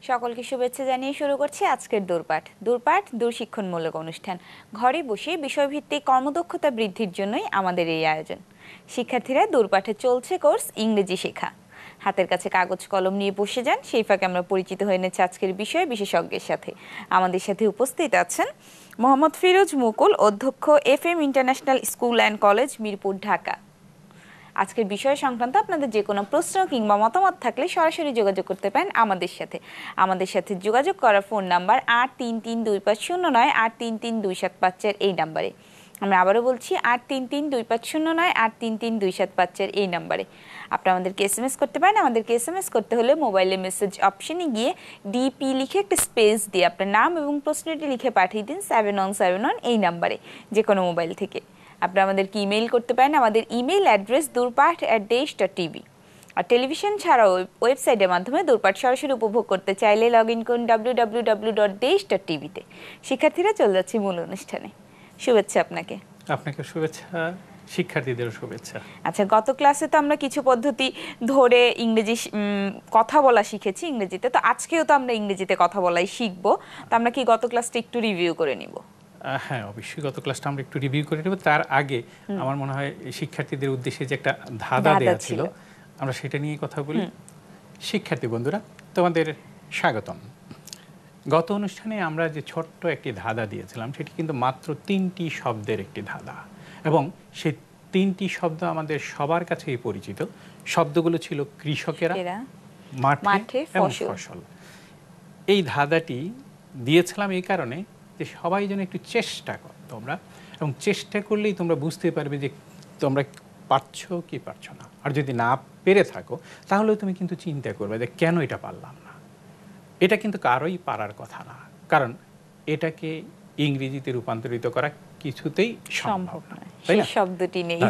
সকলকে শুভেচ্ছা জানিয়ে শুরু করছি আজকের দূরপাঠ। দূরশিক্ষণমূলক অনুষ্ঠান। ঘরে বসে বিষয়ভিত্তিক কর্মদক্ষতা বৃদ্ধির জন্যই আমাদের এই আয়োজন। শিক্ষার্থীরা দূরপাঠে চলছে কোর্স ইংরেজি শেখা। হাতের কাছে কাগজ কলম নিয়ে বসে যান, সেই ফাঁকে আমরা পরিচিত হয়ে নিচ্ছি আজকের বিষয় বিশেষজ্ঞের সাথে। আমাদের সাথে উপস্থিত আছেন মোহাম্মদ ফিরোজ মুকুল, অধ্যক্ষ FM international school and college, Mirpur, Dhaka. আজকের বিষয় সংক্রান্ত আপনাদের যে কোনো প্রশ্ন কিংবা মতামত থাকলে সরাসরি যোগাযোগ করতে পারেন আমাদের সাথে যোগাযোগ করার ফোন নাম্বার ৮৩৩২৫০৯ ৮৩৩২৭৫ এই নাম্বারে। আমরা আবারও বলছি ৮৩৩২৫০৯ ৮৩৩২৭৫ এই নাম্বারে। আপনারা আমাদেরকে SMS করতে পারেন। আমাদেরকে SMS করতে হলে মোবাইলে মেসেজ অপশনে গিয়ে DP লিখে একটা স্পেস দিয়ে আপনার নাম এবং প্রশ্নটি লিখে পাঠিয়ে দিন 7171 এই নাম্বারে, যে কোনো মোবাইল থেকে। আপনারা আমাদেরকে ইমেইল করতে পারেন। আমাদের ইমেইল অ্যাড্রেস durpat@desh.tv। আর টেলিভিশন ছাড়াও ওয়েবসাইটের মাধ্যমে দূরপাঠ সরাসরি উপভোগ করতে চাইলে লগ ইন করুন www.desh.tv-তে। শিক্ষার্থীরা চলে যাচ্ছে মূল অনুষ্ঠানে। শুভেচ্ছা আপনাকে। আপনাকে শুভেচ্ছা, শিক্ষার্থীদেরও শুভেচ্ছা। আচ্ছা, গত ক্লাসে তো আমরা কিছু পদ্ধতি ধরে ইংরেজি কথা বলা শিখেছি ইংরেজিতে, তো আজকেও তো আমরা ইংরেজিতে কথা বলাই শিখবো। তো আমরা কি গত ক্লাসটা একটু রিভিউ করে নিব? হ্যাঁ, অবশ্যই গত ক্লাসটা আমরা একটু রিভিউ করে নেব। তার আগে আমার মনে হয় শিক্ষার্থীদের উদ্দেশ্যে যে একটা ধাঁধা দেওয়া ছিল, আমরা সেটা নিয়ে কথা বলি। শিক্ষার্থী বন্ধুরা, তোমাদের স্বাগতম। গত অনুষ্ঠানে আমরা যে ছোট্ট একটি ধাঁধা দিয়েছিলাম, সেটি কিন্তু মাত্র 3টি শব্দের একটি ধাঁধা, এবং সেই 3টি শব্দ আমাদের সবার কাছেই পরিচিত। শব্দগুলো ছিল কৃষকেরা, মাঠে এবং ফসল। এই ধাঁধাটি দিয়েছিলাম এই কারণে যে সবাই যেন একটু চেষ্টা করো তোমরা, এবং চেষ্টা করলেই তোমরা বুঝতে পারবে যে তোমরা পারছো কি পারছো না। আর যদি না পেরে থাকো তাহলে তুমি কিন্তু চিন্তা করবে যে কেন এটা পারলাম না। এটা কিন্তু কারোই পারার কথা না, কারণ এটাকে ইংরেজিতে রূপান্তরিত করা কিছুতেই সম্ভব না। সেই শব্দটি নেই।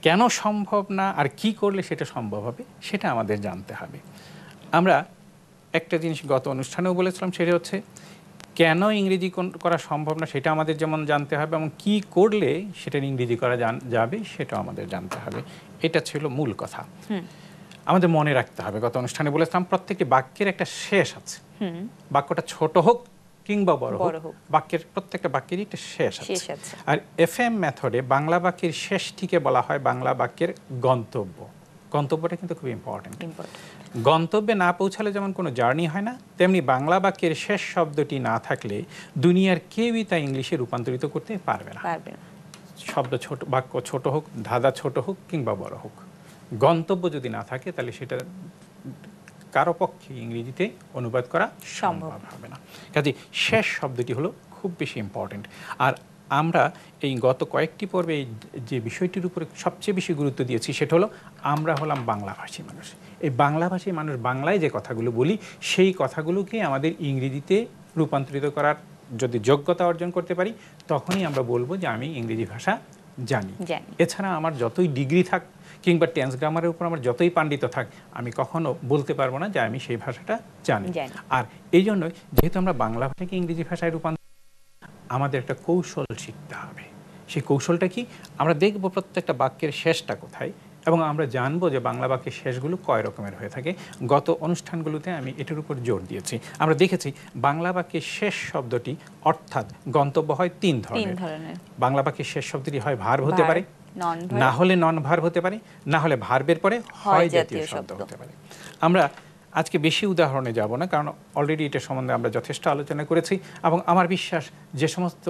কেন সম্ভব না আর কি করলে সেটা সম্ভব হবে সেটা আমাদের জানতে হবে। আমরা একটা জিনিস গত অনুষ্ঠানেও বলেছিলাম, সেটা হচ্ছে কেন ইংরেজি করা সম্ভব না সেটা আমাদের যেমন জানতে হবে, এবং কি করলে সেটা ইংরেজি করা যাবে সেটাও আমাদের জানতে হবে। এটা ছিল মূল কথা। আমাদের মনে রাখতে হবে, গত অনুষ্ঠানে বলেছিলাম প্রত্যেকটি বাক্যের একটা শেষ আছে। বাক্যটা ছোট হোক কিংবা বড় হোক, বাক্যের প্রত্যেকটা বাক্যেরই একটা শেষ আছে। আর FM মেথডে বাংলা বাক্যের শেষটিকে বলা হয় বাংলা বাক্যের গন্তব্য। গন্তব্যটা কিন্তু খুব ইম্পর্টেন্ট। গন্তব্যে না পৌঁছালে যেমন কোনো জার্নি হয় না, তেমনি বাংলা বাক্যের শেষ শব্দটি না থাকলে দুনিয়ার কেউই তা ইংলিশে রূপান্তরিত করতে পারবে না। শব্দ ছোট, বাক্য ছোট হোক, ধাঁধা ছোট হোক কিংবা বড় হোক, গন্তব্য যদি না থাকে তাহলে সেটা কারো পক্ষে ইংরেজিতে অনুবাদ করা সম্ভব হবে না। কাজে শেষ শব্দটি হলো খুব বেশি ইম্পর্টেন্ট। আর আমরা এই গত কয়েকটি পর্বে যে বিষয়টির উপরে সবচেয়ে বেশি গুরুত্ব দিয়েছি সেটা হলো আমরা হলাম বাংলাভাষী মানুষ। এই বাংলাভাষী মানুষ বাংলায় যে কথাগুলো বলি সেই কথাগুলোকে আমাদের ইংরেজিতে রূপান্তরিত করার যদি যোগ্যতা অর্জন করতে পারি, তখনই আমরা বলবো যে আমি ইংরেজি ভাষা জানি। এছাড়া আমার যতই ডিগ্রি থাক কিংবা টেন্স গ্রামারের উপর আমার যতই পাণ্ডিত্য থাক, আমি কখনো বলতে পারবো না যে আমি সেই ভাষাটা জানি। আর এই জন্যই যেহেতু আমরা বাংলা ভাষাকে ইংরেজি ভাষায় রূপান্তর, আমাদের একটা কৌশল শিখতে হবে। সেই কৌশলটা কি? আমরা দেখব প্রত্যেকটা বাক্যের শেষটা কোথায়, এবং আমরা জানবো যে বাংলা বাক্যের শেষগুলো কয় রকমের হয়ে থাকে। গত অনুষ্ঠানগুলোতে আমি এটার উপর জোর দিয়েছি। আমরা দেখেছি বাংলা বাক্যের শেষ শব্দটি অর্থাৎ গন্তব্য হয় 3 ধরনের। বাংলা বাক্যের শেষ শব্দটি হয় ভার্ব হতে পারে, না হলে নন ভার্ব হতে পারে, না হলে ভার্বের পরে হয় জাতীয় শব্দ হতে পারে। আমরা আজকে বেশি উদাহরণে যাব না, কারণ অলরেডি এটা সম্বন্ধে আমরা যথেষ্ট আলোচনা করেছি, এবং আমার বিশ্বাস যে সমস্ত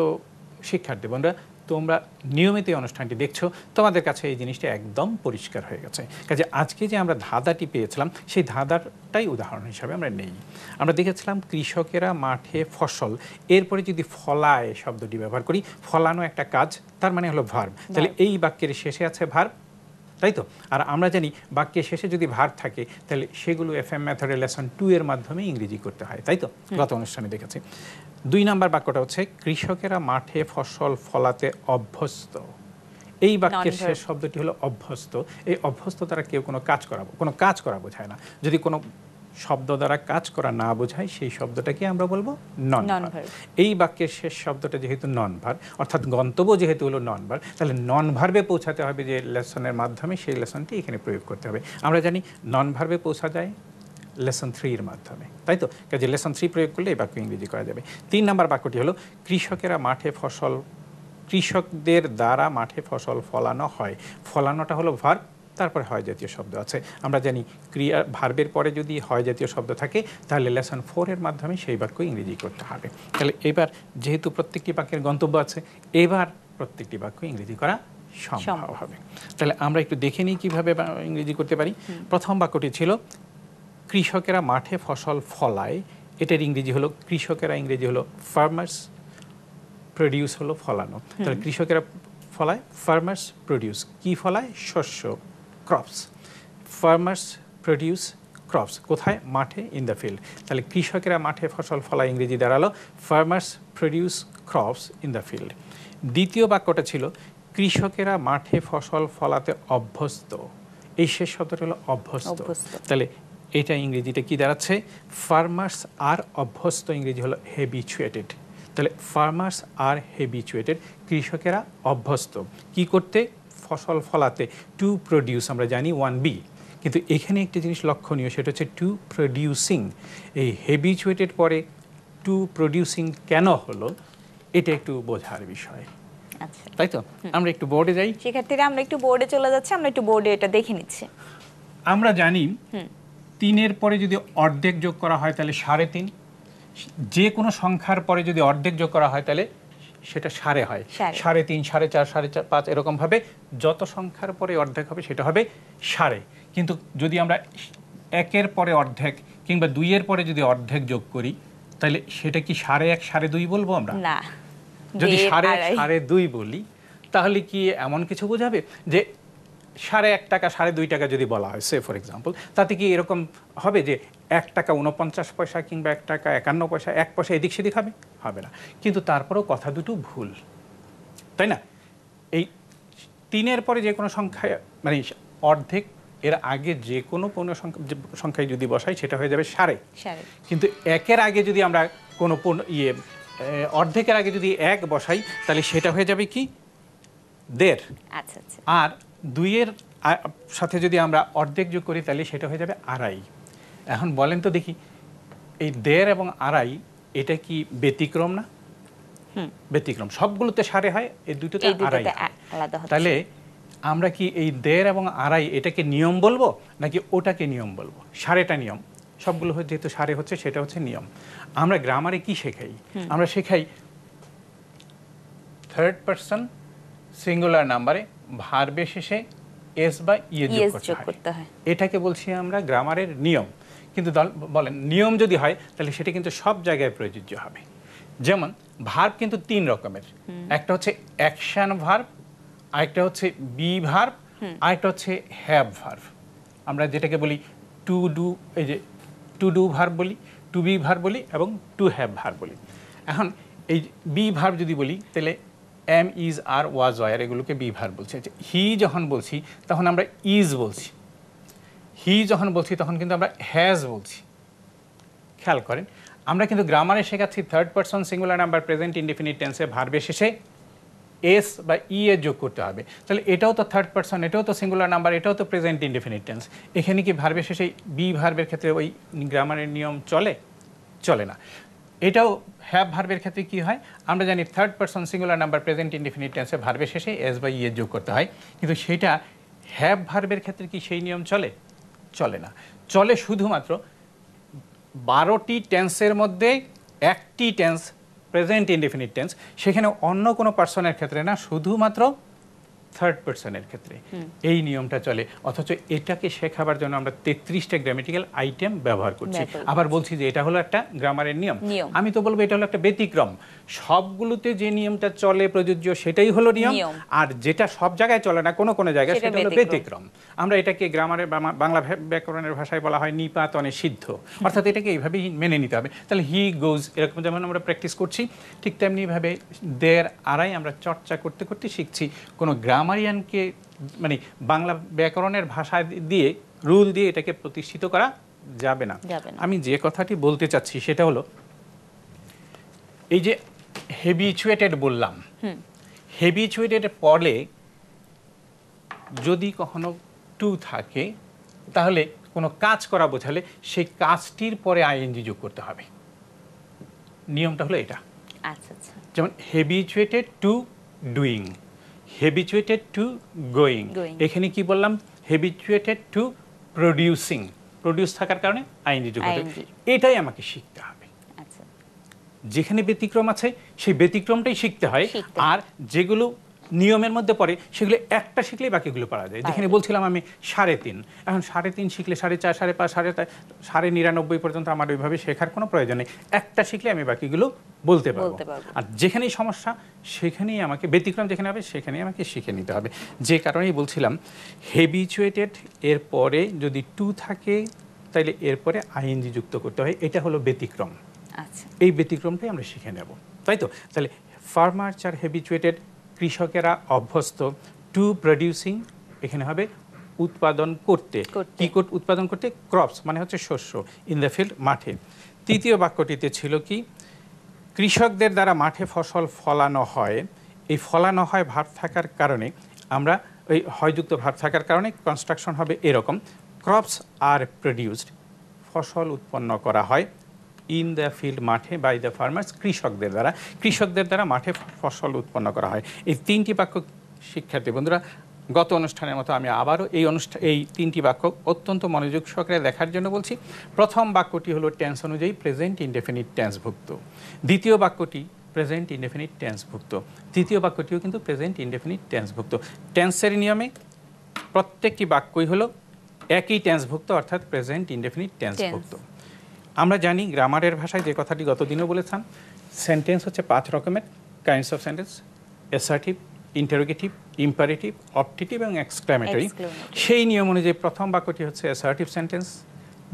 শিক্ষার্থী বোনরা তোমরা নিয়মিত অনুষ্ঠানটি দেখছো, তোমাদের কাছে এই জিনিসটা একদম পরিষ্কার হয়ে গেছে। কাজে আজকে যে আমরা ধাঁধাটি পেয়েছিলাম সেই ধাঁধাটাই উদাহরণ হিসাবে আমরা নেই। আমরা দেখেছিলাম কৃষকেরা মাঠে ফসল, এরপরে যদি ফলায় শব্দটি ব্যবহার করি, ফলানো একটা কাজ, তার মানে হলো ভার্ব। তাহলে এই বাক্যের শেষে আছে ভার্ব, তাই তো? আর আমরা জানি বাক্যের শেষে যদি ভার্ব থাকে তাহলে সেগুলো FM মেথডের লেসন 2 এর মাধ্যমে ইংরেজি করতে হয়, তাই তো? গত অনুষ্ঠানে দেখেছি। 2 নাম্বার বাক্যটা হচ্ছে কৃষকেরা মাঠে ফসল ফলাতে অভ্যস্ত। এই বাক্যের শেষ শব্দটি হলো অভ্যস্ত। এই অভ্যস্ত দ্বারা কেউ কোনো কাজ করা বোঝায় না। যদি কোনো শব্দ দ্বারা কাজ করা না বোঝায় সেই শব্দটাকে আমরা বলবো নন ভার্ব। এই বাক্যের শেষ শব্দটা যেহেতু নন ভার্ব, অর্থাৎ গন্তব্য যেহেতু হলো নন ভার্ব, তাহলে নন ভার্বে পৌঁছাতে হবে যে লেসনের মাধ্যমে, সেই লেসনটি এখানে প্রয়োগ করতে হবে। আমরা জানি নন ভার্বে পৌঁছা যায় লেসন 3 এর মাধ্যমে, তাই তো? কাজে লেসন 3 প্রয়োগ করলে এই বাক্য ইংরেজি করা যাবে। 3 নম্বর বাক্যটি হলো কৃষকদের দ্বারা মাঠে ফসল ফলানো হয়। ফলানোটা হলো ভার্ব, তারপরে হয় জাতীয় শব্দ আছে। আমরা জানি ক্রিয়া ভার্বের পরে যদি হয় জাতীয় শব্দ থাকে তাহলে লেসন 4 এর মাধ্যমে সেই বাক্য ইংরেজি করতে হবে। তাহলে এবার যেহেতু প্রত্যেকটি বাক্যের গন্তব্য আছে, এবার প্রত্যেকটি বাক্য ইংরেজি করা সম্ভব হবে। তাহলে আমরা একটু দেখে নিই কীভাবে ইংরেজি করতে পারি। প্রথম বাক্যটি ছিল কৃষকেরা মাঠে ফসল ফলায়। এটার ইংরেজি হলো কৃষকেরা, ইংরেজি হলো ফার্মার্স, প্রডিউস হলো ফলানো। তাহলে কৃষকেরা ফলায়, ফার্মার্স প্রডিউস। কি ফলায়? শস্য, ক্রপস। Farmers produce crops. কোথায়? মাঠে, ইন দ্য ফিল্ড। তাহলে কৃষকেরা মাঠে ফসল ফলায় ইংরেজি দাঁড়ালো farmers produce crops in the field. দ্বিতীয় বাক্যটা ছিল কৃষকেরা মাঠে ফসল ফলাতে অভ্যস্ত। এই শেষ শব্দটা হলো অভ্যস্ত। তাহলে এটা ইংরেজিতে কি দাঁড়াচ্ছে? ফার্মার্স আর অভ্যস্ত, ইংরেজি হলো হ্যাবিচুয়েটেড। তাহলে ফার্মার্স আর হ্যাবিচুয়েটেড, কৃষকেরা অভ্যস্ত কি করতে? ফসল ফলাতে। টু প্রডিউস আমরা জানি 1B, কিন্তু এখানে একটি জিনিস লক্ষণীয়, সেটা হচ্ছে টু প্রডিউসিং। এই হ্যাবিচুয়েটেড পরে টু প্রডিউসিং কেন হলো, এটা একটু বোঝার বিষয়, তাই তো? আমরা একটু বোর্ডে যাই। শিক্ষার্থীরা আমরা একটু বোর্ডে চলে যাচ্ছি, আমরা একটু বোর্ডে এটা দেখে নিচ্ছি। আমরা জানি 3-এর পরে যদি অর্ধেক যোগ করা হয় তাহলে 3.5। যে কোনো সংখ্যার পরে যদি অর্ধেক যোগ করা হয় তাহলে সেটা সাড়ে হয়। 3.5, 4.5, 5.5 এরকম ভাবে যত সংখ্যার পরে অর্ধেক হবে সেটা হবে সাড়ে। কিন্তু যদি আমরা 1-এর পরে অর্ধেক কিংবা 2-এর পরে যদি অর্ধেক যোগ করি তাহলে সেটা কি 1.5, 2.5 বলবো আমরা? না। যদি 1.5, 2.5 বলি তাহলে কি এমন কিছু বোঝাবে যে 1.5 টাকা 2.5 টাকা যদি বলা হয়, সে ফর এক্সাম্পল, তাতে কি এরকম হবে যে 1 টাকা 49 পয়সা কিংবা 1 টাকা 51 পয়সা, 1 পয়সা এদিক সেদিক হবে? হবে না। কিন্তু তারপরেও কথা দুটো ভুল, তাই না? এই 3-এর পরে যে কোনো সংখ্যা, মানে অর্ধেক এর আগে যে কোনো পূর্ণ সংখ্যায় যদি বসাই সেটা হয়ে যাবে সাড়ে। কিন্তু 1-এর আগে যদি আমরা কোনো অর্ধেকের আগে যদি 1 বসাই তাহলে সেটা হয়ে যাবে কি? 1.5। আচ্ছা আচ্ছা। আর 2-এর সাথে যদি আমরা অর্ধেক যোগ করি তাহলে সেটা হয়ে যাবে 2.5। এখন বলেন তো দেখি, এই 1.5 এবং 2.5 এটা কি ব্যতিক্রম না? ব্যতিক্রম। সবগুলোতে সাড়ে হয়, এই দুটোতে 2.5। তাহলে আমরা কি এই 1.5 এবং 2.5 এটাকে নিয়ম বলবো নাকি ওটাকে নিয়ম বলবো? সাড়েটা নিয়ম, সবগুলো যেহেতু সাড়ে হচ্ছে সেটা হচ্ছে নিয়ম। আমরা গ্রামারে কি শেখাই? আমরা শেখাই থার্ড পারসন সিঙ্গুলার নাম্বারে ভার্বের শেষে এস বা ইয়ে যোগ করতে হয়। এটাকে বলছি আমরা গ্রামারের নিয়ম। কিন্তু বলেন নিয়ম যদি হয় তাহলে সেটা কিন্তু সব জায়গায় প্রযোজ্য হবে। যেমন ভার্ব কিন্তু 3 রকমের, একটা হচ্ছে অ্যাকশন ভার্ব, আরেকটা হচ্ছে বি ভার্ব, আরেকটা হচ্ছে হ্যাভ ভার্ব। আমরা যেটাকে বলি টু ডু, এই যে টু ডু ভার্ব বলি, টু বি ভার্ব বলি এবং টু হ্যাভ ভার্ব বলি। এখন এই বি ভার্ব যদি বলি তাহলে am, is, are, was, were এগুলোকে বি ভার্ব বলছে। হি যখন বলছি তখন আমরা ইজ বলছি, হি যখন বলছি তখন কিন্তু আমরা হ্যাজ বলছি। খেয়াল করেন, আমরা কিন্তু গ্রামারে শেখাচ্ছি third person singular number present indefinite টেন্সে ভার্বের শেষে এস বা ই এর যোগ করতে হবে। তাহলে এটাও তো থার্ড পারসন, এটাও তো সিঙ্গুলার নাম্বার, এটাও তো প্রেজেন্ট ইনডেফিনিট টেন্স। এখানে কি ভার্বের শেষে বি ভার্বের ক্ষেত্রে ওই গ্রামারের নিয়ম চলে? চলে না। এটাও হ্যাভ ভার্বের ক্ষেত্রে কি হয়? আমরা জানি third person singular number present indefinite টেন্সে ভার্বের শেষে এস বা ই এর যোগ করতে হয়, কিন্তু সেটা হ্যাভ ভার্বের ক্ষেত্রে কি সেই নিয়ম চলে? চলে না। চলে শুধুমাত্র 12টি টেন্সের মধ্যে একটি টেন্স প্রেজেন্ট ইনডেফিনিট টেন্স, সেখানে অন্য কোনো পার্সনের ক্ষেত্রে না, শুধুমাত্র থার্ড পার্সনের ক্ষেত্রে এই নিয়মটা চলে। অথচ এটাকে শেখাবার জন্য আমরা 33টা গ্রামেটিক্যাল আইটেম ব্যবহার করছি। আবার বলছি যে এটা হলো একটা গ্রামারের নিয়ম। আমি তো বলবো এটা হলো একটা ব্যতিক্রম। সবগুলোতে যে নিয়মটা চলে প্রযোজ্য সেটাই হলো নিয়ম, আর যেটা সব জায়গায় চলে না কোনো কোনো জায়গায় সেটা হলো ব্যতিক্রম। আমরা এটাকে গ্রামারের বাংলা ব্যাকরণের ভাষায় বলা হয় নিপাতনে সিদ্ধ, অর্থাৎ এটাকে এইভাবেই মেনে নিতে হবে। তাহলে হি গোজ এরকম যেমন আমরা প্র্যাকটিস করছি, ঠিক তেমনিভাবে দের আড়াই আমরা চর্চা করতে করতে শিখছি। কোনো গ্রামারিয়ানকে মানে বাংলা ব্যাকরণের ভাষা দিয়ে রুল দিয়ে এটাকে প্রতিষ্ঠিত করা যাবে না। আমি যে কথাটি বলতে চাচ্ছি সেটা হলো এই যে হ্যাবিচুয়েটেড বললাম, হ্যাবিচুয়েটেড পরে যদি কখনো টু থাকে তাহলে কোনো কাজ করা বোঝালে সেই কাজটির পরে আইএনজি যোগ করতে হবে। নিয়মটা হলো এটা। আচ্ছা আচ্ছা। যেমন habituated to doing, habituated two going. এখানে কি বললাম? হ্যাবিচুয়েটেড টু প্রডিউসিং, প্রডিউস থাকার কারণে আইএনজি যোগ করতে হবে। এটাই আমাকে শিখতে হবে। আচ্ছা। যেখানে ব্যতিক্রম আছে সেই ব্যতিক্রমটাই শিখতে হয়, আর যেগুলো নিয়মের মধ্যে পড়ে সেগুলো একটা শিখলেই বাকিগুলো পারা যায়। যেখানে বলছিলাম আমি 3.5, এখন 3.5 শিখলে 4.5, 5.5, 99.5 পর্যন্ত আমার ওইভাবে শেখার কোনো প্রয়োজন নেই। একটা শিখলে আমি বাকিগুলো বলতে পারবো। আর যেখানেই সমস্যা সেখানেই আমাকে, ব্যতিক্রম যেখানে হবে সেখানেই আমাকে শিখে নিতে হবে। যে কারণেই বলছিলাম হ্যাবিচুয়েটেড এর পরে যদি টু থাকে তাহলে এরপরে আইএনজি যুক্ত করতে হয়। এটা হলো ব্যতিক্রম। আচ্ছা। এই ব্যতিক্রমটাই আমরা শিখে নেব, তাই তো? তাহলে ফার্মার্স আর হ্যাবিচুয়েটেড, কৃষকেরা অভ্যস্ত, টু প্রডিউসিং এখানে হবে উৎপাদন করতে। কি উৎপাদন করতে? ক্রপস মানে হচ্ছে শস্য, ইন দ্য ফিল্ড মাঠে। তৃতীয় বাক্যটিতে ছিল কি? কৃষকদের দ্বারা মাঠে ফসল ফলানো হয়। এই ফলানো হয় ভার্ব থাকার কারণে আমরা ওই হয়যুক্ত ভার্ব থাকার কারণে কনস্ট্রাকশন হবে এরকম, ক্রপস আর প্রডিউসড, ফসল উৎপন্ন করা হয় ইন দ্য ফিল্ড মাঠে বাই দ্য ফার্মার্স, কৃষকদের দ্বারা, কৃষকদের দ্বারা মাঠে ফসল উৎপন্ন করা হয়। এই তিনটি বাক্য শিক্ষার্থী বন্ধুরা গত অনুষ্ঠানের মতো আমি আবারও এই তিনটি বাক্য অত্যন্ত মনোযোগ সহকারে দেখার জন্য বলছি। প্রথম বাক্যটি হলো টেন্স অনুযায়ী প্রেজেন্ট ইনডেফিনিট টেন্সভুক্ত, দ্বিতীয় বাক্যটি প্রেজেন্ট ইনডেফিনিট টেন্সভুক্ত, তৃতীয় বাক্যটিও কিন্তু প্রেজেন্ট ইনডেফিনিট টেন্সভুক্ত। টেন্সের নিয়মে প্রত্যেকটি বাক্যই হলো একই টেন্সভুক্ত, অর্থাৎ প্রেজেন্ট ইনডেফিনিট টেন্সভুক্ত। আমরা জানি গ্রামারের ভাষায় যে কথাটি গতদিনও বলেছিলাম, সেন্টেন্স হচ্ছে 5 রকমের kinds of sentence: assertive, interrogative, imperative, optative এবং এক্সক্লেমেটরি। সেই নিয়ম অনুযায়ী প্রথম বাক্যটি হচ্ছে অ্যাসার্টিভ সেন্টেন্স,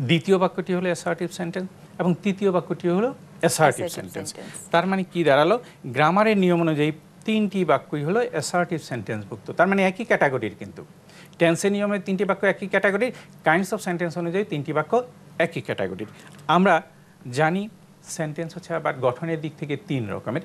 দ্বিতীয় বাক্যটি হলো অ্যাসার্টিভ সেন্টেন্স এবং তৃতীয় বাক্যটি হলো অ্যাসার্টিভ সেন্টেন্স। তার মানে কি দাঁড়ালো? গ্রামারের নিয়ম অনুযায়ী তিনটি বাক্যই হলো অ্যাসার্টিভ সেন্টেন্সভুক্ত। তার মানে একই ক্যাটাগরির, কিন্তু টেন্সের নিয়মে তিনটি বাক্য একই ক্যাটাগরির, কাইন্ডস অফ সেন্টেন্স অনুযায়ী তিনটি বাক্য একই ক্যাটাগরির। আমরা জানি সেন্টেন্স হচ্ছে আবার গঠনের দিক থেকে 3 রকমের,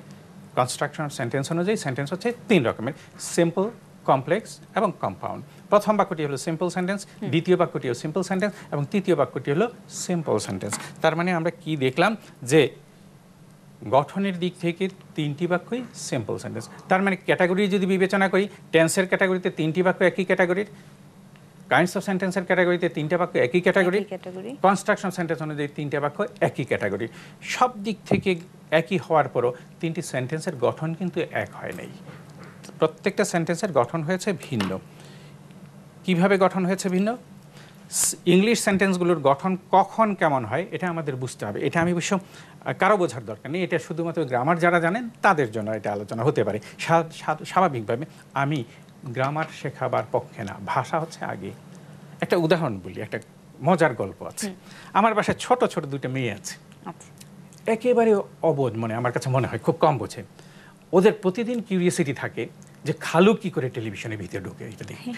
কনস্ট্রাকশন অফ সেন্টেন্স অনুযায়ী সেন্টেন্স হচ্ছে 3 রকমের: সিম্পল, কমপ্লেক্স এবং কম্পাউন্ড। প্রথম বাক্যটি হলো সিম্পল সেন্টেন্স, দ্বিতীয় বাক্যটি হলো সিম্পল সেন্টেন্স এবং তৃতীয় বাক্যটি হলো সিম্পল সেন্টেন্স। তার মানে আমরা কি দেখলাম? যে গঠনের দিক থেকে 3টি বাক্যই সিম্পল সেন্টেন্স। তার মানে ক্যাটাগরি যদি বিবেচনা করি, টেন্সের ক্যাটাগরিতে 3টি বাক্য একই ক্যাটাগরির, কাইন্ডস অফ সেন্টেন্সের ক্যাটাগরিতে 3টে বাক্য একই ক্যাটাগরি, কনস্ট্রাকশন সেন্টেন্স অনুযায়ী 3টে বাক্য একই ক্যাটাগরি। সব দিক থেকে একই হওয়ার পরও 3টি সেন্টেন্সের গঠন কিন্তু এক হয় নাই। প্রত্যেকটা সেন্টেন্সের গঠন হয়েছে ভিন্ন। কিভাবে গঠন হয়েছে ভিন্ন? ইংলিশ সেন্টেন্সগুলোর গঠন কখন কেমন হয় এটা আমাদের বুঝতে হবে। এটা আমি অবশ্য কারো বোঝার দরকার নেই, এটা শুধুমাত্র গ্রামার যারা জানেন তাদের জন্য এটা আলোচনা হতে পারে। স্বাভাবিকভাবে আমি গ্রামার শেখাবার পক্ষে না, ভাষা হচ্ছে আগে। একটা উদাহরণ বলি, একটা মজার গল্প আছে। আমার বাসায় ছোট ছোট 2টা মেয়ে আছে, একেবারে অবোধ, মানে আমার কাছে মনে হয় খুব কম বোঝে। ওদের প্রতিদিন কিউরিয়াসিটি থাকে যে খালু কি করে টেলিভিশনের ভিতরে ঢোকে, এটা দেখি।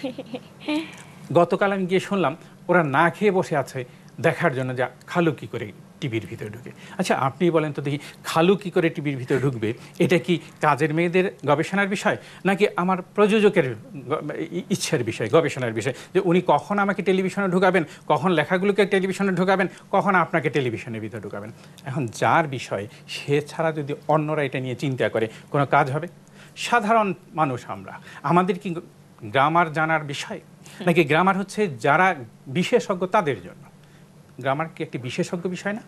গতকাল আমি গিয়ে শুনলাম ওরা না খেয়ে বসে আছে দেখার জন্য যে খালু কি করে টিভির ভিতরে ঢুকে। আচ্ছা আপনি বলেন তো দেখি, খালু কি করে টিভির ভিতরে ঢুকবে, এটা কি কাজের মেয়েদের গবেষণার বিষয়, নাকি আমার প্রযোজকের ইচ্ছের বিষয়, গবেষণার বিষয়, যে উনি কখন আমাকে টেলিভিশনে ঢুকাবেন, কখন লেখাগুলোকে টেলিভিশনে ঢুকাবেন, কখন আপনাকে টেলিভিশনের ভিতরে ঢুকাবেন? এখন যার বিষয় সে ছাড়া যদি অন্যরা এটা নিয়ে চিন্তা করে কোনো কাজ হবে? সাধারণ মানুষ আমরা, আমাদের কি গ্রামার জানার বিষয়, নাকি গ্রামার হচ্ছে যারা বিশেষজ্ঞ তাদের জন্য? গ্রামার কি একটি বিশেষজ্ঞ বিষয় না,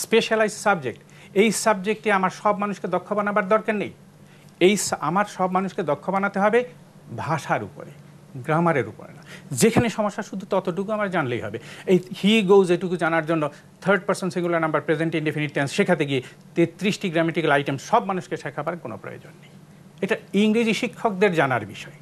স্পেশালাইজ সাবজেক্ট? এই সাবজেক্টে আমার সব মানুষকে দক্ষ বানাবার দরকার নেই। আমার সব মানুষকে দক্ষ বানাতে হবে ভাষার উপরে, গ্রামারের উপরে না। যেখানে সমস্যা শুধু ততটুকু আমার জানলেই হবে। এই হি গোজ এটুকু জানার জন্য 3rd person singular number present indefinite tense শেখাতে গিয়ে 33টি গ্রামেটিক্যাল আইটেম সব মানুষকে শেখাবার কোনো প্রয়োজন নেই। এটা ইংরেজি শিক্ষকদের জানার বিষয়।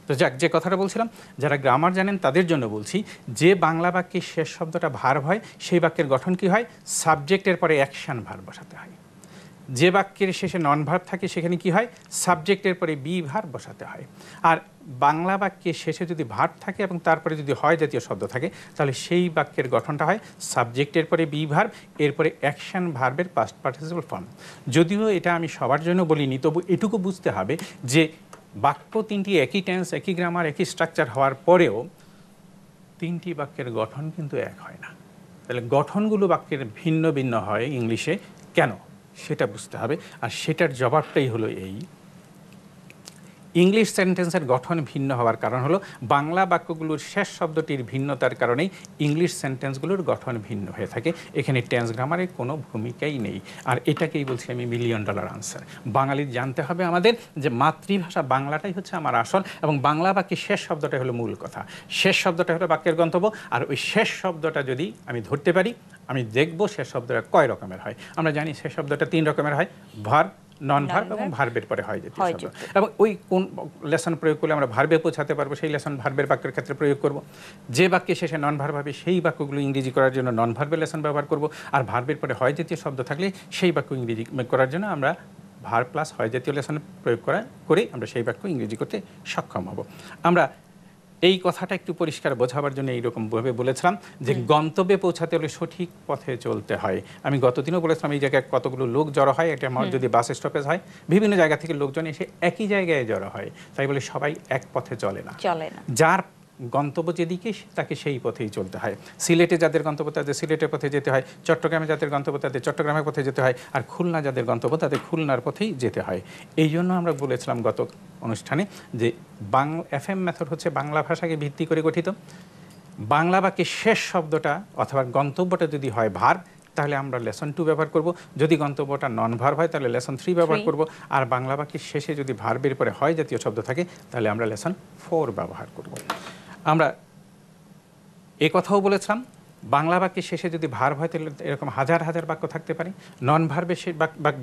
তো যাক, যে কথাটা বলছিলাম, যারা গ্রামার জানেন তাদের জন্য বলছি, যে বাংলা বাক্যের শেষ শব্দটা ভার্ব হয় সেই বাক্যের গঠন কি হয়? সাবজেক্টের পরে অ্যাকশন ভার্ব বসাতে হয়। যে বাক্যের শেষে নন ভার্ব থাকে সেখানে কি হয়? সাবজেক্টের পরে বি ভার্ব বসাতে হয়। আর বাংলা বাক্যের শেষে যদি ভার্ব থাকে এবং তারপরে যদি হয় জাতীয় শব্দ থাকে, তাহলে সেই বাক্যের গঠনটা হয় সাবজেক্টের পরে বি ভার্ব, এরপরে অ্যাকশন ভার্বের পাস্ট পার্টিসিপল ফর্ম। যদিও এটা আমি সবার জন্য বলিনি, তবু এটুকু বুঝতে হবে যে বাক্য 3টি একই টেন্স, একই গ্রামার, একই স্ট্রাকচার হওয়ার পরেও তিনটি বাক্যের গঠন কিন্তু এক হয় না। তাহলে গঠনগুলো বাক্যের ভিন্ন ভিন্ন হয় ইংলিশে, কেন সেটা বুঝতে হবে। আর সেটার জবাবটাই হলো এই, ইংলিশ সেন্টেন্সের গঠন ভিন্ন হওয়ার কারণ হলো বাংলা বাক্যগুলোর শেষ শব্দটির ভিন্নতার কারণেই ইংলিশ সেন্টেন্সগুলোর গঠন ভিন্ন হয়ে থাকে। এখানে টেন্স গ্রামারের কোনো ভূমিকাই নেই। আর এটাকেই বলছি আমি $1,000,000 আনসার। বাঙালির জানতে হবে আমাদের যে মাতৃভাষা বাংলাটাই হচ্ছে আমার আসল, এবং বাংলা বাক্যের শেষ শব্দটা হলো মূল কথা, শেষ শব্দটা হলো বাক্যের গন্তব্য। আর ওই শেষ শব্দটা যদি আমি ধরতে পারি, আমি দেখব শেষ শব্দটা কয় রকমের হয়। আমরা জানি শেষ শব্দটা 3 রকমের হয়, ভার্ব, নন ভার্ব এবং ভার্বের পরে হয় জাতীয় শব্দ। এবং ওই কোন লেসন প্রয়োগ করলে আমরা ভার্বে পৌঁছাতে পারবো, সেই লেসন ভার্বের বাক্যের ক্ষেত্রে প্রয়োগ করব। যে বাক্যে শেষে নন ভার্ব হবে সেই বাক্যগুলো ইংরেজি করার জন্য নন ভার্বের লেসন ব্যবহার করব। আর ভার্বের পরে হয় জাতীয় শব্দ থাকলে সেই বাক্য ইংরেজি করার জন্য আমরা ভার্ব প্লাস হয় জাতীয় লেসন প্রয়োগ করে আমরা সেই বাক্য ইংরেজি করতে সক্ষম হব। আমরা এই কথাটা একটু পরিষ্কার বোঝাবার জন্য এইরকমভাবে বলেছিলাম যে গন্তব্যে পৌঁছাতে হলে সঠিক পথে চলতে হয়। আমি গতদিনও বলেছিলাম এই জায়গায় কতগুলো লোক জড়ো হয়, এটা আমার যদি বাস স্টপেজ হয় বিভিন্ন জায়গা থেকে লোকজন এসে একই জায়গায় জড়ো হয়, তাই বলে সবাই এক পথে চলে না। যার গন্তব্য যেদিকে তাকে সেই পথেই চলতে হয়। সিলেটে যাদের গন্তব্য তাদের সিলেটের পথে যেতে হয়, চট্টগ্রামে যাদের গন্তব্য তাদের চট্টগ্রামের পথে যেতে হয়, আর খুলনা যাদের গন্তব্য তাদের খুলনার পথেই যেতে হয়। এই জন্য আমরা বলেছিলাম গত অনুষ্ঠানে যে FM মেথড হচ্ছে বাংলা ভাষাকে ভিত্তি করে গঠিত। বাংলা বাক্যের শেষ শব্দটা অথবা গন্তব্যটা যদি হয় ভার্ব, তাহলে আমরা লেসন 2 ব্যবহার করব। যদি গন্তব্যটা নন ভার্ব হয় তাহলে লেসন 3 ব্যবহার করব। আর বাংলা বাক্যের শেষে যদি ভার্বের পরে হয় জাতীয় শব্দ থাকে তাহলে আমরা লেসন 4 ব্যবহার করব। আমরা এ কথাও বলেছিলাম বাংলা বাক্যের শেষে যদি ভার্ব হয় তাহলে এরকম হাজার হাজার বাক্য থাকতে পারে। নন ভার্বের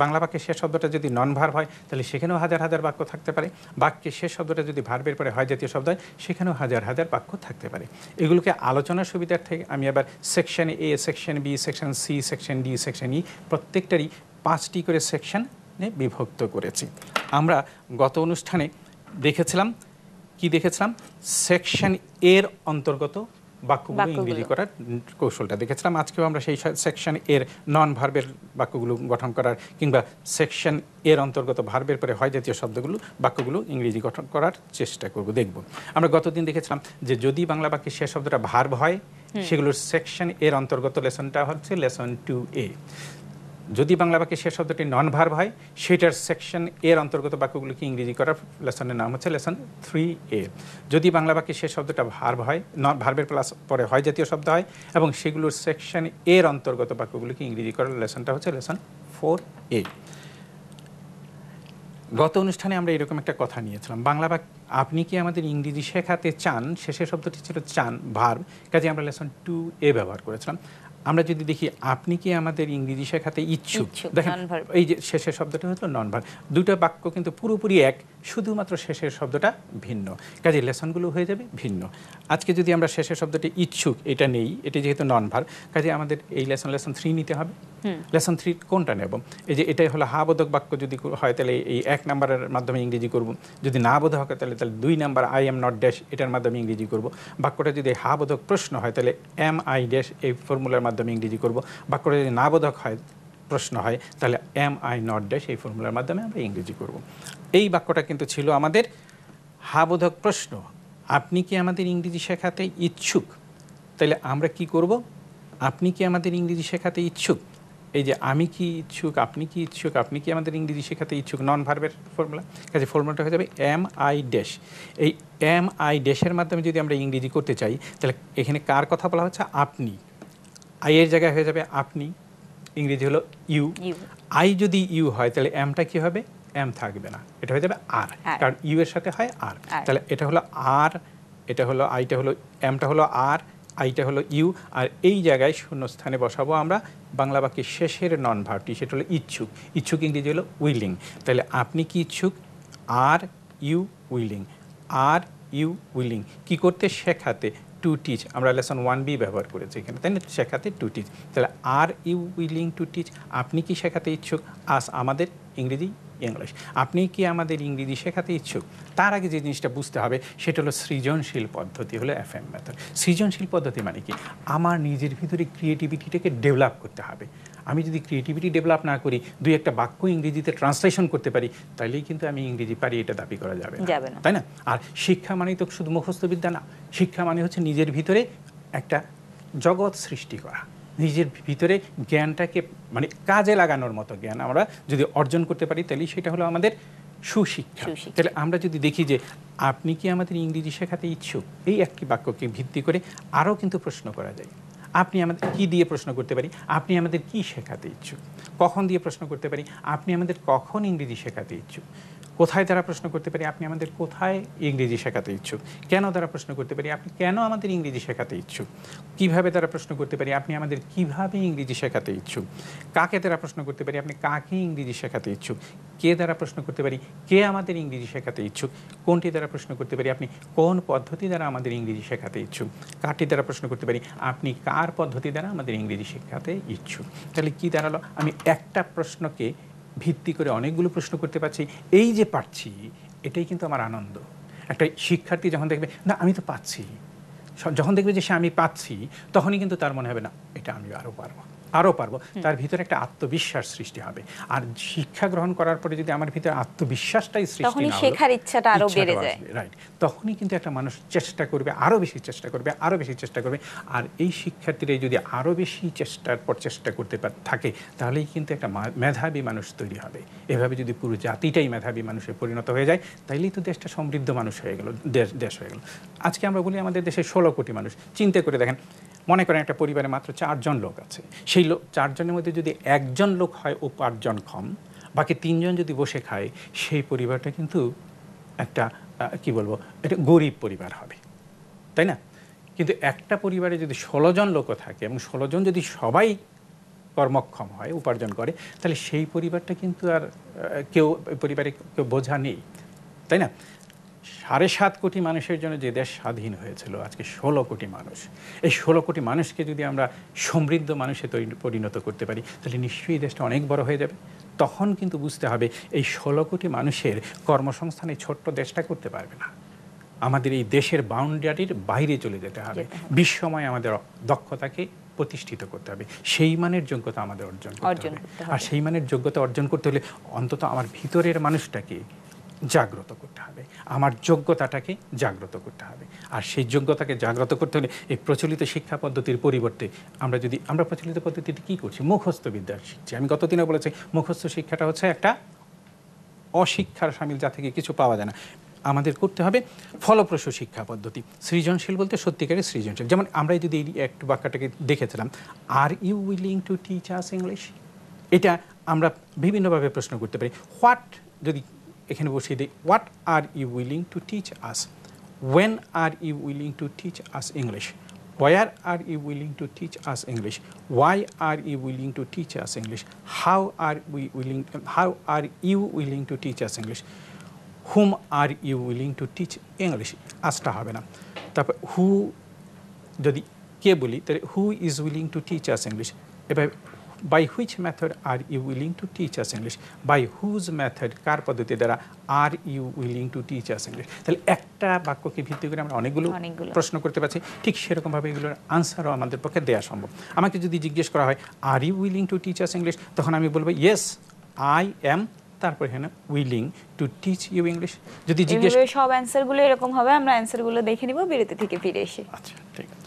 বাংলা বাক্যের শেষ শব্দটা যদি নন ভার্ব হয় তাহলে সেখানেও হাজার হাজার বাক্য থাকতে পারে। বাক্যের শেষ শব্দটা যদি ভার্বের পরে হয় জাতীয় শব্দ হয় সেখানেও হাজার হাজার বাক্য থাকতে পারে। এগুলোকে আলোচনার সুবিধার থেকে আমি আবার section A, section B, section C, section D, section E প্রত্যেকটারই 5টি করে সেকশনে বিভক্ত করেছি। আমরা গত অনুষ্ঠানে দেখেছিলাম সেকশন এর অন্তর্গত বাক্যগুলো ইংরেজি করার কৌশলটা দেখেছিলাম। আজকেও আমরা সেই সেকশন এর নন ভার্বের বাক্যগুলো গঠন করার কিংবা সেকশন এর অন্তর্গত ভার্বের পরে হয় জাতীয় শব্দগুলো বাক্যগুলো ইংরেজি গঠন করার চেষ্টা করব, দেখব। আমরা গতদিন দেখেছিলাম যে যদি বাংলা বাক্যের শেষ শব্দটা ভার্ব হয় সেগুলোর সেকশন এর অন্তর্গত লেসনটা হচ্ছে লেসন 2A। যদি বাংলা বাক্যের শেষ শব্দটি নন ভার্ব হয় সেটার সেকশন এর অন্তর্গত বাক্যগুলোকে ইংরেজি করার লেসনের নাম হচ্ছে লেসন 3A। যদি বাংলা বাক্যের শেষ শব্দটা ভার্ব হয়, ভার্বের প্লাস পরে হয় জাতীয় শব্দ হয় এবং সেগুলোর সেকশন এর অন্তর্গত বাক্যগুলোকে ইংরেজি করার লেসনটা হচ্ছে লেসন 4A। গত অনুষ্ঠানে আমরা এরকম একটা কথা নিয়েছিলাম, বাংলা বাক্য আপনি কি আমাদের ইংরেজি শেখাতে চান, শেষের শব্দটি ছিল চান, ভার্ব, কাজে আমরা লেসন 2A ব্যবহার করেছিলাম। আমরা যদি দেখি আপনি কি আমাদের ইংরেজি শেখাতে ইচ্ছুক, দেখেন এই যে শেষের শব্দটা হলো নন ভার্ব। দুটো বাক্য কিন্তু পুরোপুরি এক, শুধুমাত্র শেষের শব্দটা ভিন্ন, কাজে লেসনগুলো হয়ে যাবে ভিন্ন। আজকে যদি আমরা শেষের শব্দটি ইচ্ছুক এটা নেই, এটা যেহেতু নন ভার্ব, কাজে আমাদের এই লেসন 3 নিতে হবে। লেসন 3 কোনটা নেব? এই যে এটাই হলো হা বোধক বাক্য যদি হয় তাহলে এই 1 নাম্বারের মাধ্যমে ইংরেজি করব। যদি না বোধক হয় তাহলে 2 number I am not dash এটার মাধ্যমে ইংরেজি করব। বাক্যটা যদি হা বোধক প্রশ্ন হয় তাহলে এম আই ড্যাশ এই ফর্মুলার মাধ্যমে ইংরেজি করব। বাক্যটা যদি না বোধক হয় প্রশ্ন হয় তাহলে এম আই নট ড্যাশ এই ফর্মুলার মাধ্যমে আমরা ইংরেজি করব। এই বাক্যটা কিন্তু ছিল আমাদের হা বোধক প্রশ্ন, আপনি কি আমাদের ইংরেজি শেখাতে ইচ্ছুক। তাহলে আমরা কি করব? আপনি কি আমাদের ইংরেজি শেখাতে ইচ্ছুক, এই যে আমি কি ইচ্ছুক, আপনি কি ইচ্ছুক, আপনি কি আমাদের ইংরেজি শেখাতে ইচ্ছুক, নন ভার্বের ফর্মুলা, কাজে ফর্মুলাটা হয়ে যাবে এম আই ড্যাশ। এই এম আই ড্যাশের মাধ্যমে যদি আমরা ইংরেজি করতে চাই তাহলে এখানে কার কথা বলা হচ্ছে? আপনি। আই এর জায়গায় হয়ে যাবে আপনি, ইংরেজি হলো ইউ। আই যদি ইউ হয় তাহলে এমটা কি হবে? এম থাকবে না, এটা হয়ে যাবে আর, কারণ ইউ এর সাথে হয় আর। তাহলে এটা হলো আর, এটা হলো আইটা হলো এমটা হলো আর, আইটা হলো ইউ, আর এই জায়গায় শূন্যস্থানে বসাবো আমরা বাংলা বাক্যের শেষের নন ভার্বটি, সেটা হলো ইচ্ছুক। ইচ্ছুক ইংরেজি হলো উইলিং। তাহলে আপনি কি ইচ্ছুক? Are you willing, are you willing. কি করতে? শেখাতে, টু টিচ। আমরা লেসন 1B ব্যবহার করেছি এখানে, তাই না? শেখাতে, টু টিচ। তাহলে are you willing to teach, আপনি কি শেখাতে ইচ্ছুক? আস আমাদের ইংরেজি ইংলিশ, আপনি কি আমাদের ইংরেজি শেখাতে ইচ্ছুক? তার আগে যে জিনিসটা বুঝতে হবে সেটা হলো সৃজনশীল পদ্ধতি, হলো FM মেথড। সৃজনশীল পদ্ধতি মানে কি? আমার নিজের ভিতরে ক্রিয়েটিভিটিটাকে ডেভেলপ করতে হবে। আমি যদি ক্রিয়েটিভিটি ডেভেলপ না করি, 2-1টা বাক্য ইংরেজিতে ট্রান্সলেশন করতে পারি, তাহলেই কিন্তু আমি ইংরেজি পারি এটা দাবি করা যাবে না, তাই না? আর শিক্ষা মানেই তো শুধু মুখস্থ বিদ্যা না, শিক্ষা মানে হচ্ছে নিজের ভিতরে একটা জগৎ সৃষ্টি করা, নিজের ভিতরে জ্ঞানটাকে মানে কাজে লাগানোর মতো জ্ঞান আমরা যদি অর্জন করতে পারি, তাহলে সেটা হলো আমাদের সুশিক্ষা। তাহলে আমরা যদি দেখি যে আপনি কি আমাদের ইংরেজি শেখাতে ইচ্ছুক, এই একটি বাক্যকে ভিত্তি করে আরও কিন্তু প্রশ্ন করা যায়। আপনি আমাদের কি দিয়ে প্রশ্ন করতে পারি, আপনি আমাদের কি শেখাতে ইচ্ছুক। কখন দিয়ে প্রশ্ন করতে পারি, আপনি আমাদের কখন ইংরেজি শেখাতে ইচ্ছুক। কোথায় দ্বারা প্রশ্ন করতে পারি, আপনি আমাদের কোথায় ইংরেজি শেখাতে ইচ্ছুক। কেন দ্বারা প্রশ্ন করতে পারি, আপনি কেন আমাদের ইংরেজি শেখাতে ইচ্ছুক। কিভাবে দ্বারা প্রশ্ন করতে পারি, আপনি আমাদের কিভাবে ইংরেজি শেখাতে ইচ্ছুক। কাকে দ্বারা প্রশ্ন করতে পারি, আপনি কাকে ইংরেজি শেখাতে ইচ্ছুক। কে দ্বারা প্রশ্ন করতে পারি, কে আমাদের ইংরেজি শেখাতে ইচ্ছুক। কোনটি দ্বারা প্রশ্ন করতে পারি, আপনি কোন পদ্ধতি দ্বারা আমাদের ইংরেজি শেখাতে ইচ্ছুক। কারটি দ্বারা প্রশ্ন করতে পারি, আপনি কার পদ্ধতি দ্বারা আমাদের ইংরেজি শেখাতে ইচ্ছুক। তাহলে কি দাঁড়ালো, আমি একটা প্রশ্নকে ভিত্তি করে অনেকগুলো প্রশ্ন করতে পারছি। এই যে পারছি, এটাই কিন্তু আমার আনন্দ। একটা শিক্ষার্থী যখন দেখবে না আমি তো পাচ্ছি, যখন দেখবে যে সে আমি পাচ্ছি, তখনই কিন্তু তার মনে হবে না এটা আমি আরও পারবো, আরও পারবো। তার ভিতরে একটা আত্মবিশ্বাস সৃষ্টি হবে। আর শিক্ষা গ্রহণ করার পরে যদি আমার ভিতরে আত্মবিশ্বাসটাই সৃষ্টি না হয়, শেখার ইচ্ছাটা আরো বেড়ে যায়। রাইট, তখনই কিন্তু একটা মানুষ চেষ্টা করবে, আরও বেশি চেষ্টা করবে, আরও বেশি চেষ্টা করবে। আর এই শিক্ষার্থীরাই যদি আরও বেশি চেষ্টার পর চেষ্টা করতে থাকে, তাহলেই কিন্তু একটা মেধাবী মানুষ তৈরি হবে। এভাবে যদি পুরো জাতিটাই মেধাবী মানুষে পরিণত হয়ে যায়, তাইলেই তো দেশটা সমৃদ্ধ মানুষ হয়ে গেল, দেশ হয়ে গেল। আজকে আমরা বলি আমাদের দেশে 16 কোটি মানুষ। চিন্তা করে দেখেন, মনে করেন একটা পরিবারে মাত্র 4 জন লোক আছে। সেই 4 জনের মধ্যে যদি একজন লোক হয় উপার্জনক্ষম, বাকি 3 জন যদি বসে খায়, সেই পরিবারটা কিন্তু একটা কি বলবো, এটা গরিব পরিবার হবে, তাই না? কিন্তু একটা পরিবারে যদি 16 জন লোকও থাকে এবং 16 জন যদি সবাই কর্মক্ষম হয়, উপার্জন করে, তাহলে সেই পরিবারটা কিন্তু আর কেউ পরিবারে কেউ বোঝা নেই, তাই না? 7.5 কোটি মানুষের জন্য যে দেশ স্বাধীন হয়েছিল, আজকে 16 কোটি মানুষ। এই 16 কোটি মানুষকে যদি আমরা সমৃদ্ধ মানুষে পরিণত করতে পারি, তাহলে নিশ্চয়ই দেশটা অনেক বড় হয়ে যাবে। তখন কিন্তু বুঝতে হবে এই 16 কোটি মানুষের কর্মসংস্থান এই ছোট্ট দেশটা করতে পারবে না। আমাদের এই দেশের বাউন্ডারির বাইরে চলে যেতে হবে। বিশ্বময় আমাদের দক্ষতাকে প্রতিষ্ঠিত করতে হবে। সেই মানের যোগ্যতা আমাদের অর্জন করতে হবে। আর সেই মানের যোগ্যতা অর্জন করতে হলে অন্তত আমার ভিতরের মানুষটাকে জাগ্রত করতে হবে, আমার যোগ্যতাটাকে জাগ্রত করতে হবে। আর সেই যোগ্যতাকে জাগ্রত করতে হলে এই প্রচলিত শিক্ষা পদ্ধতির পরিবর্তে আমরা প্রচলিত পদ্ধতিতে কী করছি, মুখস্থ বিদ্যা শিখছি। আমি গতদিনে বলেছি মুখস্থ শিক্ষাটা হচ্ছে একটা অশিক্ষার শামিল, যা থেকে কিছু পাওয়া যায় না। আমাদের করতে হবে ফলপ্রসূ শিক্ষা পদ্ধতি। সৃজনশীল বলতে সত্যিকারের সৃজনশীল। যেমন আমরা যদি এই একটু বাক্যটাকে দেখেছিলাম, are you willing to teach us English, এটা আমরা বিভিন্নভাবে প্রশ্ন করতে পারি। হোয়াট যদি এখানে বসিয়ে দিই, what are you willing to teach us, when are you willing to teach us English, where are you willing to teach us English, why are you willing to teach us English, how are you willing to teach us English, whom are you willing to teach English, আসটা হবে না। তারপর who যদি কে বলি, তাহলে who is willing to teach us English. এবার by which method are you willing to teach us English, by whose method, কার পদ্ধতি দ্বারা are you willing to teach us English. তাহলে একটা বাক্যকে ভিত্তি করে আমরা অনেকগুলো প্রশ্ন করতে পারছি। ঠিক সেরকমভাবে এগুলোর আনসারও আমাদের পক্ষে দেওয়া সম্ভব। আমাকে যদি জিজ্ঞেস করা হয় are you willing to teach us English, তখন আমি বলবো ইয়েস আই এম, তারপর এখানে willing to teach you English. যদি জিজ্ঞেস, সব অ্যান্সারগুলো এরকম হবে। আমরা অ্যান্সারগুলো দেখে নিব বিরতি থেকে ফিরে এসে। আচ্ছা, ঠিক আছে।